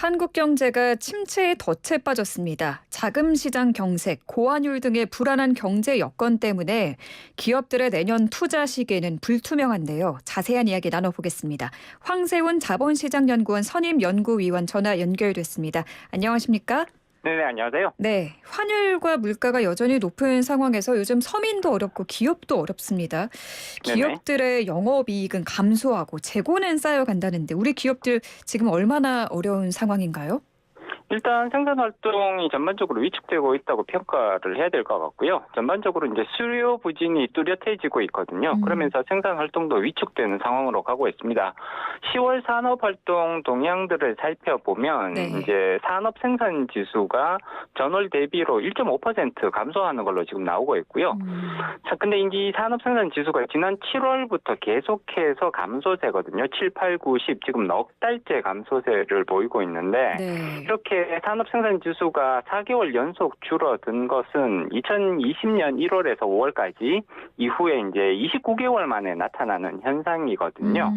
한국 경제가 침체의 덫에 빠졌습니다. 자금 시장 경색, 고환율 등의 불안한 경제 여건 때문에 기업들의 내년 투자 시기에는 불투명한데요. 자세한 이야기 나눠보겠습니다. 황세훈 자본시장연구원 선임연구위원 전화 연결됐습니다. 안녕하십니까? 네, 안녕하세요. 네, 환율과 물가가 여전히 높은 상황에서 요즘 서민도 어렵고 기업도 어렵습니다. 기업들의 영업이익은 감소하고 재고는 쌓여간다는데 우리 기업들 지금 얼마나 어려운 상황인가요? 일단 생산 활동이 전반적으로 위축되고 있다고 평가를 해야 될 것 같고요. 전반적으로 이제 수요 부진이 뚜렷해지고 있거든요. 그러면서 생산 활동도 위축되는 상황으로 가고 있습니다. 10월 산업 활동 동향들을 살펴보면 이제 산업 생산 지수가 전월 대비로 1.5% 감소하는 걸로 지금 나오고 있고요. 자, 근데 이제 이 산업 생산 지수가 지난 7월부터 계속해서 감소세거든요. 7, 8, 9, 10 지금 넉 달째 감소세를 보이고 있는데 이렇게 산업 생산 지수가 4개월 연속 줄어든 것은 2020년 1월에서 5월까지 이후에 이제 29개월 만에 나타나는 현상이거든요.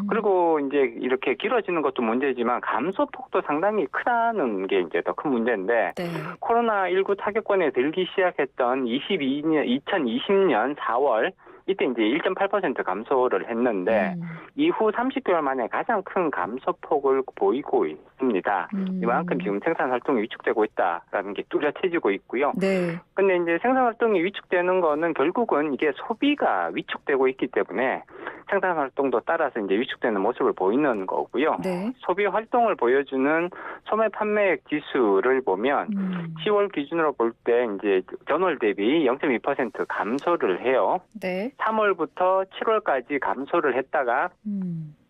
그리고 이제 이렇게 길어지는 것도 문제지만 감소폭도 상당히 크다는 게 이제 더 큰 문제인데 코로나19 타격권에 들기 시작했던 2020년 4월 이때 이제 1.8% 감소를 했는데 이후 30개월 만에 가장 큰 감소폭을 보이고 있습니다. 이만큼 지금 생산 활동이 위축되고 있다라는 게 뚜렷해지고 있고요. 근데 이제 생산 활동이 위축되는 거는 결국은 이게 소비가 위축되고 있기 때문에 생산 활동도 따라서 이제 위축되는 모습을 보이는 거고요. 소비 활동을 보여주는 소매 판매액 지수를 보면 10월 기준으로 볼 때 이제 전월 대비 0.2% 감소를 해요. 3월부터 7월까지 감소를 했다가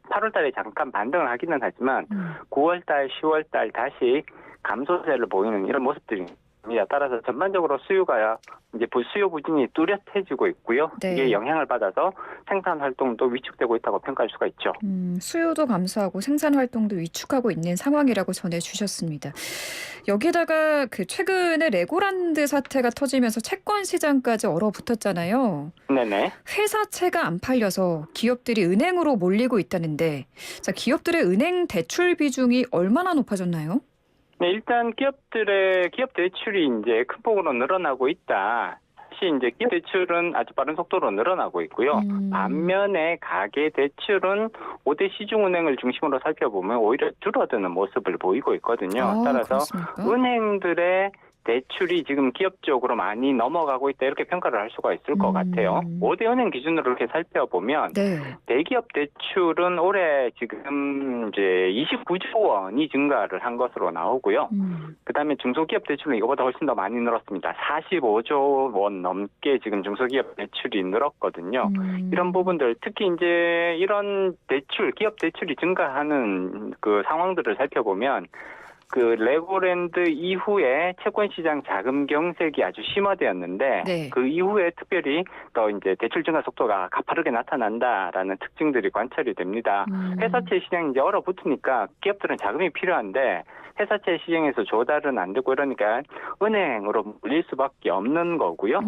8월 달에 잠깐 반등을 하기는 하지만 9월 달, 10월 달 다시 감소세를 보이는 이런 모습들입니다. 따라서 전반적으로 수요가 이제 수요 부진이 뚜렷해지고 있고요. 이게 영향을 받아서 생산 활동도 위축되고 있다고 평가할 수가 있죠. 수요도 감소하고 생산 활동도 위축하고 있는 상황이라고 전해주셨습니다. 여기다가 그 최근에 레고란드 사태가 터지면서 채권 시장까지 얼어붙었잖아요. 회사채가 안 팔려서 기업들이 은행으로 몰리고 있다는데, 자, 기업들의 은행 대출 비중이 얼마나 높아졌나요? 네, 일단 기업 대출이 이제 큰 폭으로 늘어나고 있다. 사실 이제 기업 대출은 아주 빠른 속도로 늘어나고 있고요. 반면에 가계 대출은 5대 시중은행을 중심으로 살펴보면 오히려 줄어드는 모습을 보이고 있거든요. 따라서 은행들의 대출이 지금 기업 쪽으로 많이 넘어가고 있다 이렇게 평가를 할 수가 있을 것 같아요. 5대 은행 기준으로 이렇게 살펴보면 대기업 대출은 올해 지금 이제 29조 원이 증가를 한 것으로 나오고요. 그다음에 중소기업 대출은 이거보다 훨씬 더 많이 늘었습니다. 45조 원 넘게 지금 중소기업 대출이 늘었거든요. 이런 부분들 특히 이제 이런 대출, 기업 대출이 증가하는 그 상황들을 살펴보면 그 레고랜드 이후에 채권시장 자금 경색이 아주 심화되었는데 그 이후에 특별히 더 이제 대출 증가 속도가 가파르게 나타난다라는 특징들이 관찰이 됩니다. 회사채 시장이 이제 얼어붙으니까 기업들은 자금이 필요한데 회사채 시장에서 조달은 안 되고 이러니까 은행으로 몰릴 수밖에 없는 거고요.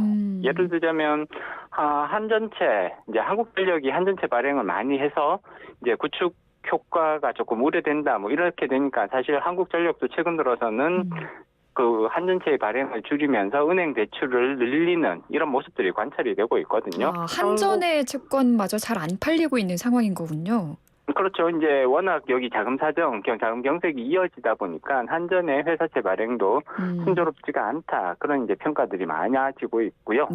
예를 들자면 한전채 이제 한국전력이 한전채 발행을 많이 해서 이제 구축 효과가 조금 우려된다 뭐 이렇게 되니까 사실 한국전력도 최근 들어서는 그 한전채의 발행을 줄이면서 은행 대출을 늘리는 이런 모습들이 관찰이 되고 있거든요. 한전의 채권마저 잘 안 팔리고 있는 상황인 거군요. 그렇죠. 이제 워낙 여기 자금 경색이 이어지다 보니까 한전의 회사채 발행도 순조롭지가 않다. 그런 이제 평가들이 많아지고 있고요.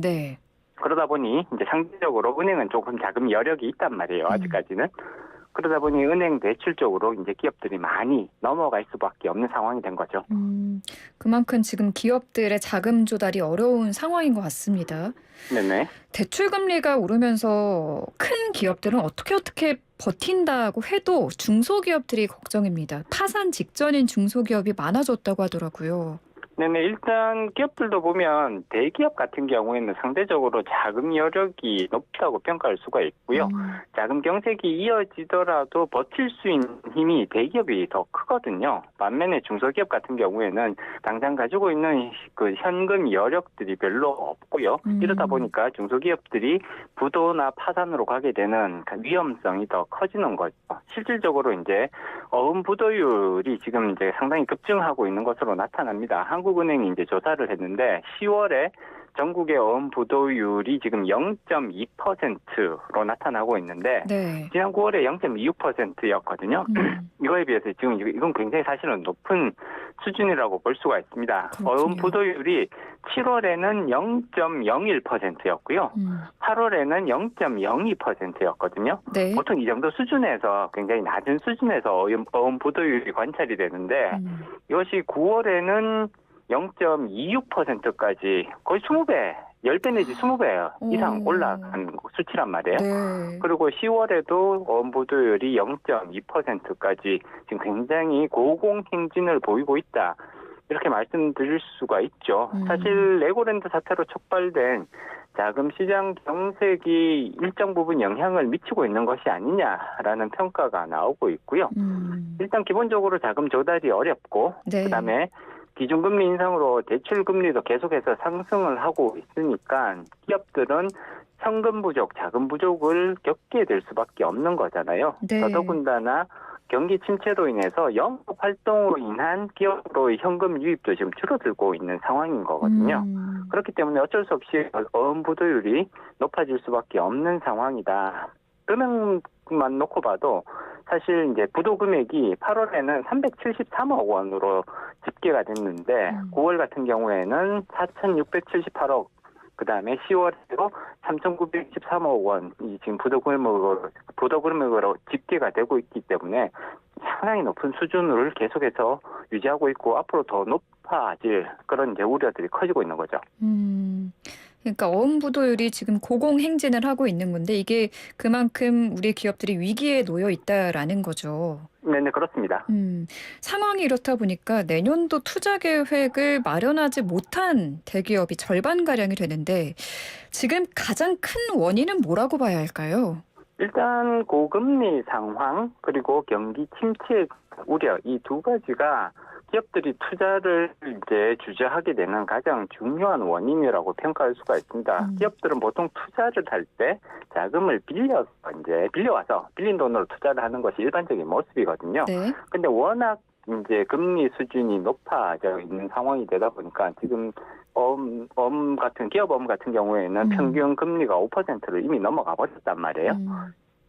그러다 보니 이제 상대적으로 은행은 조금 자금 여력이 있단 말이에요. 아직까지는. 그러다 보니 은행 대출 쪽으로 이제 기업들이 많이 넘어갈 수밖에 없는 상황이 된 거죠. 그만큼 지금 기업들의 자금 조달이 어려운 상황인 것 같습니다. 대출 금리가 오르면서 큰 기업들은 어떻게 버틴다고 해도 중소기업들이 걱정입니다. 파산 직전인 중소기업이 많아졌다고 하더라고요. 네네, 일단 기업들도 보면 대기업 같은 경우에는 상대적으로 자금 여력이 높다고 평가할 수가 있고요. 자금 경색이 이어지더라도 버틸 수 있는 힘이 대기업이 더 크거든요. 반면에 중소기업 같은 경우에는 당장 가지고 있는 그 현금 여력들이 별로 없고요. 이러다 보니까 중소기업들이 부도나 파산으로 가게 되는 위험성이 더 커지는 거죠. 실질적으로 이제 어음 부도율이 지금 이제 상당히 급증하고 있는 것으로 나타납니다. 한국은행이 이제 조사를 했는데 10월에 전국의 어음 부도율이 지금 0.2%로 나타나고 있는데 네. 지난 9월에 0.26%였거든요. 이거에 비해서 지금 이건 굉장히 사실은 높은 수준이라고 볼 수가 있습니다. 그렇군요. 어음 부도율이 7월에는 0.01%였고요. 8월에는 0.02%였거든요. 네. 보통 이 정도 수준에서 굉장히 낮은 수준에서 어음 부도율이 관찰이 되는데 이것이 9월에는 0.26%까지 거의 20배, 10배 내지 20배 이상 올라간 수치란 말이에요. 네. 그리고 10월에도 어음 부도율이 0.2%까지 지금 굉장히 고공행진을 보이고 있다. 이렇게 말씀드릴 수가 있죠. 사실 레고랜드 사태로 촉발된 자금 시장 경색이 일정 부분 영향을 미치고 있는 것이 아니냐라는 평가가 나오고 있고요. 일단 기본적으로 자금 조달이 어렵고 네. 그다음에 기준금리 인상으로 대출금리도 계속해서 상승을 하고 있으니까 기업들은 현금 부족, 자금 부족을 겪게 될 수밖에 없는 거잖아요. 네. 더더군다나 경기 침체로 인해서 영업 활동으로 인한 기업으로의 현금 유입도 지금 줄어들고 있는 상황인 거거든요. 그렇기 때문에 어쩔 수 없이 어음 부도율이 높아질 수밖에 없는 상황이다. 금액만 놓고 봐도 사실 이제 부도 금액이 8월에는 373억 원으로 집계가 됐는데 9월 같은 경우에는 4,678억, 그다음에 10월에도 3,913억 원이 지금 부도 금액으로 집계가 되고 있기 때문에 상당히 높은 수준을 계속해서 유지하고 있고 앞으로 더 높아질 그런 이제 우려들이 커지고 있는 거죠. 그러니까 어음 부도율이 지금 고공행진을 하고 있는 건데 이게 그만큼 우리 기업들이 위기에 놓여 있다라는 거죠. 네네, 그렇습니다. 상황이 이렇다 보니까 내년도 투자 계획을 마련하지 못한 대기업이 절반가량이 되는데 지금 가장 큰 원인은 뭐라고 봐야 할까요? 일단 고금리 상황 그리고 경기 침체 우려 이 두 가지가 기업들이 투자를 이제 주저하게 되는 가장 중요한 원인이라고 평가할 수가 있습니다. 기업들은 보통 투자를 할 때 자금을 빌려와서 빌린 돈으로 투자를 하는 것이 일반적인 모습이거든요. 네. 근데 워낙 이제 금리 수준이 높아져 있는 상황이 되다 보니까 지금 기업 어음 같은 경우에는 평균 금리가 5%를 이미 넘어가 버렸단 말이에요.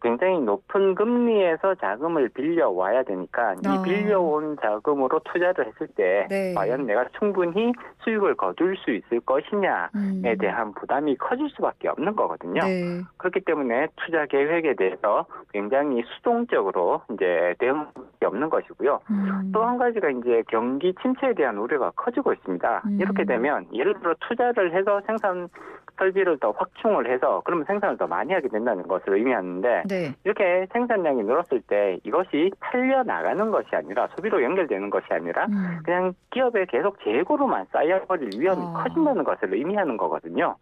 굉장히 높은 금리에서 자금을 빌려와야 되니까 이 빌려온 자금으로 투자를 했을 때 네. 과연 내가 충분히 수익을 거둘 수 있을 것이냐에 대한 부담이 커질 수밖에 없는 거거든요. 네. 그렇기 때문에 투자 계획에 대해서 굉장히 수동적으로 이제 대응할 수밖에 없는 것이고요. 또 한 가지가 이제 경기 침체에 대한 우려가 커지고 있습니다. 이렇게 되면 예를 들어 투자를 해서 생산 설비를 더 확충을 해서 그러면 생산을 더 많이 하게 된다는 것을 의미하는데 네. 이렇게 생산량이 늘었을 때 이것이 팔려 나가는 것이 아니라 소비로 연결되는 것이 아니라 그냥 기업에 계속 재고로만 쌓여버릴 위험이 커진다는 것을 의미하는 거거든요.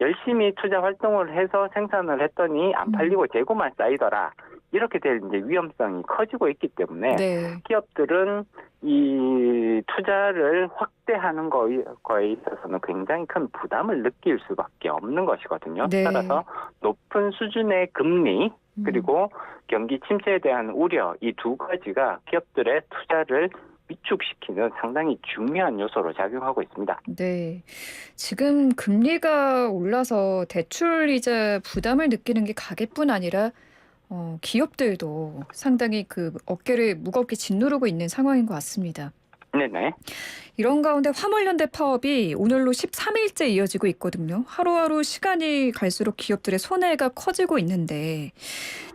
열심히 투자 활동을 해서 생산을 했더니 안 팔리고 재고만 쌓이더라. 이렇게 될 이제 위험성이 커지고 있기 때문에 네. 기업들은 이 투자를 확대하는 거에 있어서는 굉장히 큰 부담을 느낄 수밖에 없는 것이거든요. 네. 따라서 높은 수준의 금리 그리고 경기 침체에 대한 우려 이 두 가지가 기업들의 투자를 위축시키는 상당히 중요한 요소로 작용하고 있습니다. 네. 지금 금리가 올라서 대출 이자 부담을 느끼는 게 가게뿐 아니라 기업들도 상당히 그 어깨를 무겁게 짓누르고 있는 상황인 것 같습니다. 네네. 이런 가운데 화물연대 파업이 오늘로 13일째 이어지고 있거든요. 하루하루 시간이 갈수록 기업들의 손해가 커지고 있는데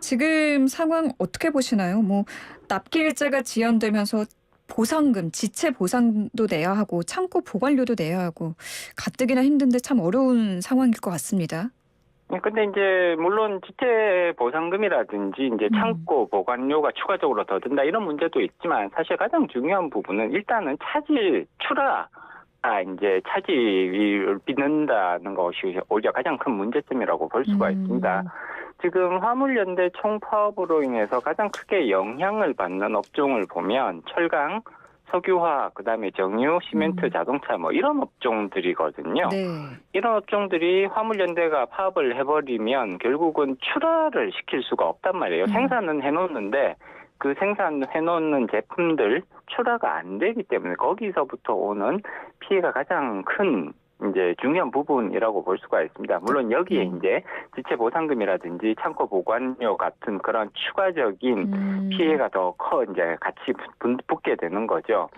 지금 상황 어떻게 보시나요? 뭐 납기일자가 지연되면서 보상금, 지체 보상도 내야 하고 창고 보관료도 내야 하고 가뜩이나 힘든데 참 어려운 상황일 것 같습니다. 근데 이제 물론 지체 보상금이라든지 이제 창고 보관료가 추가적으로 더 든다 이런 문제도 있지만 사실 가장 중요한 부분은 일단은 차질 출하 이제 차질을 빚는다는 것이 오히려 가장 큰 문제점이라고 볼 수가 있습니다. 지금 화물연대 총파업으로 인해서 가장 크게 영향을 받는 업종을 보면 철강, 석유화학, 그다음에 정유, 시멘트, 자동차 뭐 이런 업종들이거든요. 네. 이런 업종들이 화물연대가 파업을 해버리면 결국은 출하를 시킬 수가 없단 말이에요. 생산은 해놓는데 그 생산해놓는 제품들 출하가 안 되기 때문에 거기서부터 오는 피해가 가장 큰 이제 중요한 부분이라고 볼 수가 있습니다. 물론 여기에 이제 지체 보상금이라든지 창고 보관료 같은 그런 추가적인 피해가 더 이제 같이 붙게 되는 거죠.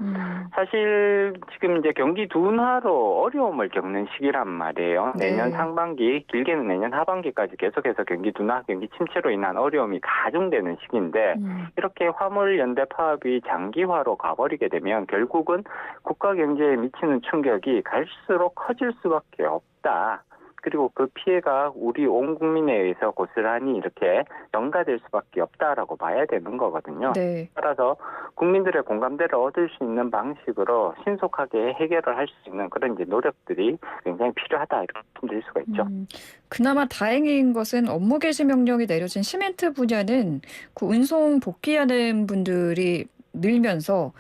사실 지금 이제 경기 둔화로 어려움을 겪는 시기란 말이에요. 네. 내년 상반기, 길게는 내년 하반기까지 계속해서 경기 둔화, 경기 침체로 인한 어려움이 가중되는 시기인데 이렇게 화물연대 파업이 장기화로 가버리게 되면 결국은 국가 경제에 미치는 충격이 갈수록 커질 수밖에 없다. 그리고 그 피해가 우리 온 국민에 의해서 고스란히 이렇게 전가될 수밖에 없다라고 봐야 되는 거거든요. 네. 따라서 국민들의 공감대를 얻을 수 있는 방식으로 신속하게 해결을 할 수 있는 그런 이제 노력들이 굉장히 필요하다 이렇게 말씀드릴 수가 있죠. 그나마 다행인 것은 업무 개시 명령이 내려진 시멘트 분야는 그 운송 복귀하는 분들이 늘면서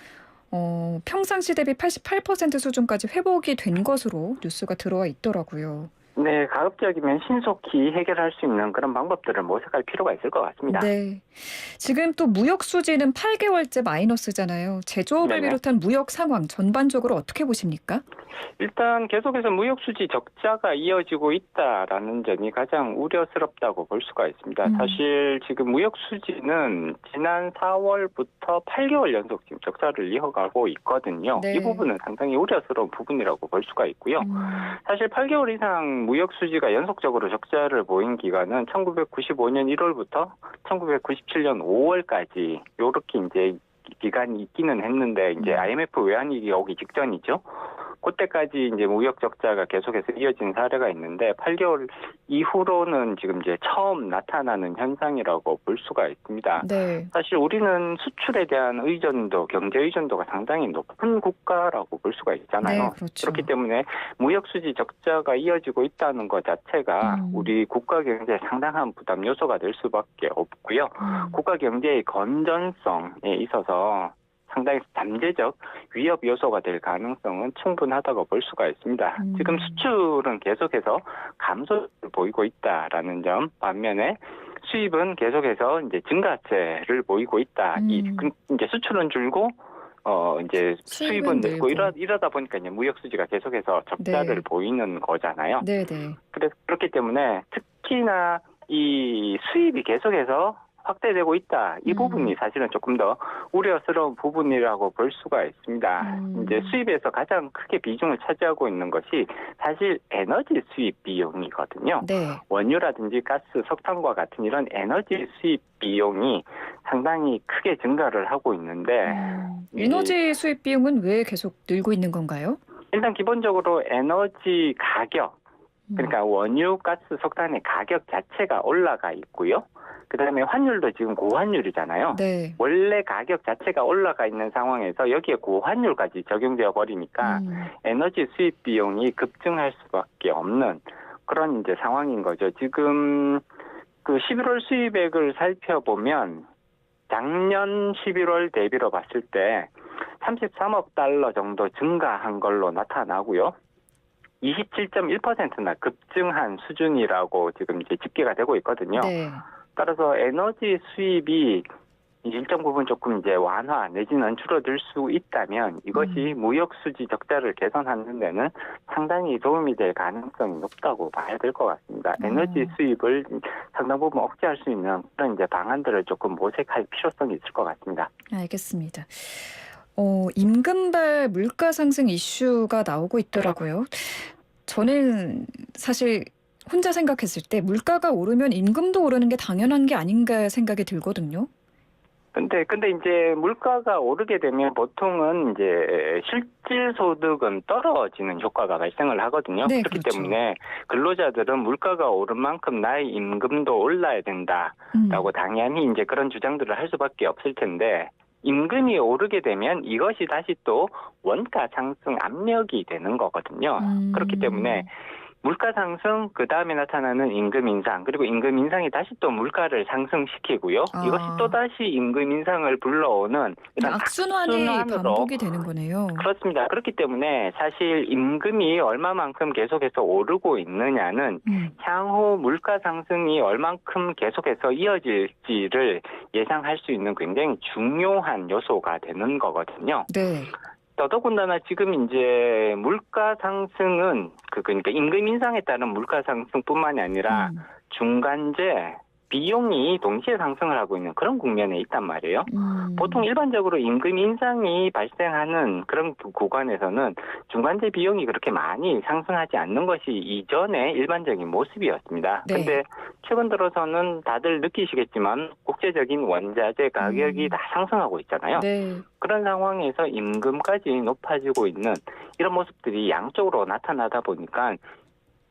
평상시 대비 88% 수준까지 회복이 된 것으로 뉴스가 들어와 있더라고요. 네, 가급적이면 신속히 해결할 수 있는 그런 방법들을 모색할 필요가 있을 것 같습니다. 네. 지금 또 무역 수지는 8개월째 마이너스잖아요. 제조업을 네네. 비롯한 무역 상황 전반적으로 어떻게 보십니까? 일단 계속해서 무역 수지 적자가 이어지고 있다라는 점이 가장 우려스럽다고 볼 수가 있습니다. 사실 지금 무역 수지는 지난 4월부터 8개월 연속 지금 적자를 이어가고 있거든요. 네. 이 부분은 상당히 우려스러운 부분이라고 볼 수가 있고요. 사실 8개월 이상 무역 수지가 연속적으로 적자를 보인 기간은 1995년 1월부터 1997년 5월까지 요렇게 이제 기간이 있기는 했는데 이제 IMF 외환위기 오기 직전이죠. 그때까지 이제 무역 적자가 계속해서 이어진 사례가 있는데 8개월 이후로는 지금 이제 처음 나타나는 현상이라고 볼 수가 있습니다. 네. 사실 우리는 수출에 대한 의존도, 경제 의존도가 상당히 높은 국가라고 볼 수가 있잖아요. 네, 그렇죠. 그렇기 때문에 무역 수지 적자가 이어지고 있다는 것 자체가 우리 국가 경제에 상당한 부담 요소가 될 수밖에 없고요. 국가 경제의 건전성에 있어서 상당히 잠재적 위협 요소가 될 가능성은 충분하다고 볼 수가 있습니다. 지금 수출은 계속해서 감소를 보이고 있다라는 점, 반면에 수입은 계속해서 이제 증가세를 보이고 있다. 이제 수출은 줄고 이제 수입은 늘고 이러다 보니까 이제 무역 수지가 계속해서 적자를 보이는 거잖아요. 네네. 그래서 그렇기 때문에 특히나 이 수입이 계속해서 확대되고 있다. 이 부분이 사실은 조금 더 우려스러운 부분이라고 볼 수가 있습니다. 이제 수입에서 가장 크게 비중을 차지하고 있는 것이 사실 에너지 수입 비용이거든요. 네. 원유라든지 가스, 석탄과 같은 이런 에너지 수입 비용이 상당히 크게 증가를 하고 있는데 에너지 수입 비용은 왜 계속 늘고 있는 건가요? 일단 기본적으로 에너지 가격, 그러니까 원유, 가스, 석탄의 가격 자체가 올라가 있고요. 그다음에 환율도 지금 고환율이잖아요. 네. 원래 가격 자체가 올라가 있는 상황에서 여기에 고환율까지 적용되어 버리니까 에너지 수입 비용이 급증할 수밖에 없는 그런 이제 상황인 거죠. 지금 그 11월 수입액을 살펴보면 작년 11월 대비로 봤을 때 33억 달러 정도 증가한 걸로 나타나고요. 27.1%나 급증한 수준이라고 지금 이제 집계가 되고 있거든요. 네. 따라서 에너지 수입이 일정 부분 조금 이제 완화 내지는 줄어들 수 있다면 이것이 무역 수지 적자를 개선하는 데는 상당히 도움이 될 가능성이 높다고 봐야 될 것 같습니다. 에너지 수입을 상당 부분 억제할 수 있는 그런 이제 방안들을 조금 모색할 필요성이 있을 것 같습니다. 알겠습니다. 임금발 물가 상승 이슈가 나오고 있더라고요. 저는 사실 혼자 생각했을 때 물가가 오르면 임금도 오르는 게 당연한 게 아닌가 생각이 들거든요. 근데 이제 물가가 오르게 되면 보통은 이제 실질 소득은 떨어지는 효과가 발생을 하거든요. 네, 그렇기 그렇죠. 때문에 근로자들은 물가가 오른 만큼 나의 임금도 올라야 된다라고 당연히 이제 그런 주장들을 할 수밖에 없을 텐데 임금이 오르게 되면 이것이 다시 또 원가 상승 압력이 되는 거거든요. 그렇기 때문에 물가 상승, 그 다음에 나타나는 임금 인상, 그리고 임금 인상이 다시 또 물가를 상승시키고요. 이것이 또 다시 임금 인상을 불러오는 이런 악순환이 악순환으로 반복이 되는 거네요. 그렇습니다. 그렇기 때문에 사실 임금이 얼마만큼 계속해서 오르고 있느냐는 향후 물가 상승이 얼만큼 계속해서 이어질지를 예상할 수 있는 굉장히 중요한 요소가 되는 거거든요. 네. 더더군다나 지금 이제 물가 상승은 그러니까 임금 인상에 따른 물가 상승뿐만이 아니라 중간재 비용이 동시에 상승을 하고 있는 그런 국면에 있단 말이에요. 보통 일반적으로 임금 인상이 발생하는 그런 구간에서는 중간재 비용이 그렇게 많이 상승하지 않는 것이 이전의 일반적인 모습이었습니다. 그런데 최근 들어서는 다들 느끼시겠지만 국제적인 원자재 가격이 다 상승하고 있잖아요. 네. 그런 상황에서 임금까지 높아지고 있는 이런 모습들이 양쪽으로 나타나다 보니까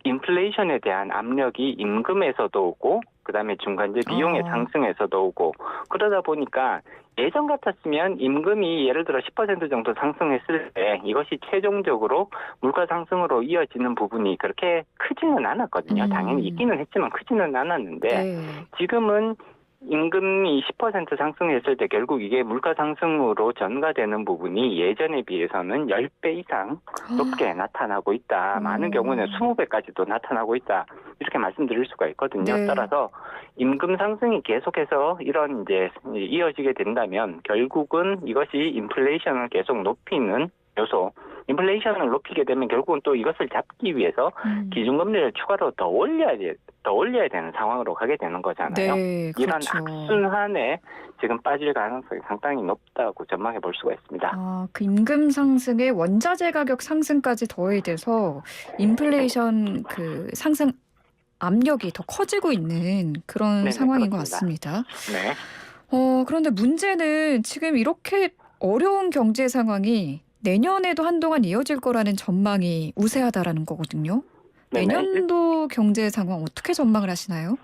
인플레이션에 대한 압력이 임금에서도 오고 그다음에 중간재 비용의 상승에서도 오고 그러다 보니까 예전 같았으면 임금이 예를 들어 10% 정도 상승했을 때 이것이 최종적으로 물가 상승으로 이어지는 부분이 그렇게 크지는 않았거든요. 당연히 있기는 했지만 크지는 않았는데 지금은 임금이 10% 상승했을 때 결국 이게 물가 상승으로 전가되는 부분이 예전에 비해서는 10배 이상 높게 나타나고 있다. 많은 경우는 20배까지도 나타나고 있다. 이렇게 말씀드릴 수가 있거든요. 네. 따라서 임금 상승이 계속해서 이런 이제 이어지게 된다면 결국은 이것이 인플레이션을 계속 높이는 요소. 인플레이션을 높이게 되면 결국은 또 이것을 잡기 위해서 기준금리를 추가로 더 올려야 되는 상황으로 가게 되는 거잖아요. 네, 이런 그렇죠. 악순환에 지금 빠질 가능성이 상당히 높다고 전망해 볼 수가 있습니다. 그 임금 상승에 원자재 가격 상승까지 더해져서 인플레이션 그 상승 압력이 더 커지고 있는 그런 네네, 상황인 것 그렇습니다. 같습니다. 네. 그런데 문제는 지금 이렇게 어려운 경제 상황이 내년에도 한동안 이어질 거라는 전망이 우세하다라는 거거든요. 네네. 내년도 경제 상황 어떻게 전망을 하시나요?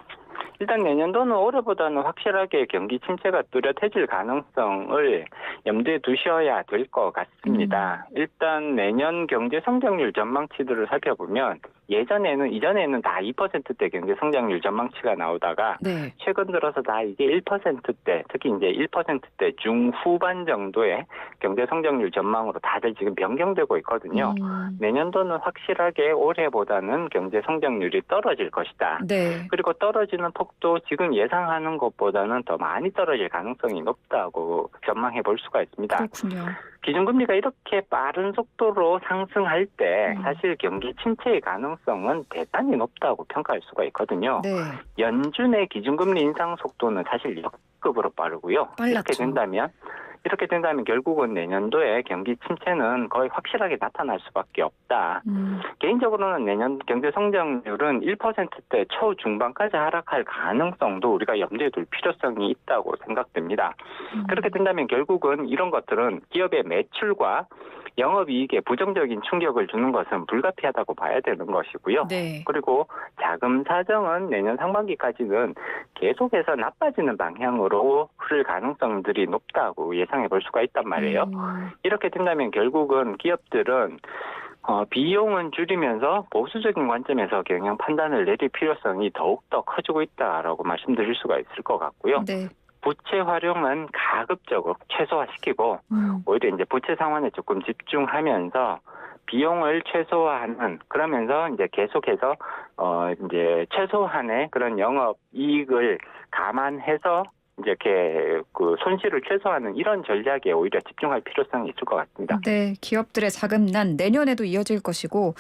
일단 내년도는 올해보다는 확실하게 경기 침체가 뚜렷해질 가능성을 염두에 두셔야 될 것 같습니다. 일단 내년 경제 성장률 전망치들을 살펴보면 이전에는 다 2%대 경제 성장률 전망치가 나오다가 네. 최근 들어서 다 이게 1%대, 특히 이제 1%대 중후반 정도의 경제 성장률 전망으로 다들 지금 변경되고 있거든요. 내년도는 확실하게 올해보다는 경제 성장률이 떨어질 것이다. 네. 그리고 떨어지는 폭도 지금 예상하는 것보다는 더 많이 떨어질 가능성이 높다고 전망해 볼 수가 있습니다. 그렇군요. 기준금리가 이렇게 빠른 속도로 상승할 때 사실 경기 침체의 가능성은 대단히 높다고 평가할 수가 있거든요. 네. 연준의 기준금리 인상 속도는 사실 역급으로 빠르고요. 빨랐죠. 이렇게 된다면 결국은 내년도에 경기 침체는 거의 확실하게 나타날 수밖에 없다. 개인적으로는 내년 경제 성장률은 1%대 초중반까지 하락할 가능성도 우리가 염두에 둘 필요성이 있다고 생각됩니다. 그렇게 된다면 결국은 이런 것들은 기업의 매출과 영업이익에 부정적인 충격을 주는 것은 불가피하다고 봐야 되는 것이고요. 네. 그리고 자금 사정은 내년 상반기까지는 계속해서 나빠지는 방향으로 흐를 가능성들이 높다고 예상해 볼 수가 있단 말이에요. 이렇게 된다면 결국은 기업들은 비용은 줄이면서 보수적인 관점에서 경영 판단을 내릴 필요성이 더욱더 커지고 있다라고 말씀드릴 수가 있을 것 같고요. 네. 부채 활용은 가급적으로 최소화시키고 오히려 이제 부채 상환에 조금 집중하면서 비용을 최소화하는 그러면서 이제 계속해서 이제 최소한의 그런 영업 이익을 감안해서 이제 이렇게 그 손실을 최소화하는 이런 전략에 오히려 집중할 필요성이 있을 것 같습니다. 네, 기업들의 자금난 내년에도 이어질 것이고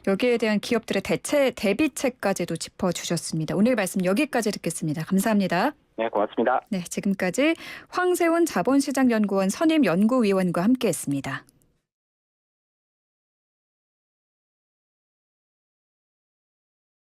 여기에 대한 기업들의 대비책까지도 짚어주셨습니다. 오늘 말씀 여기까지 듣겠습니다. 감사합니다. 네, 고맙습니다. 네, 지금까지 황세훈 자본시장연구원 선임연구위원과 함께했습니다.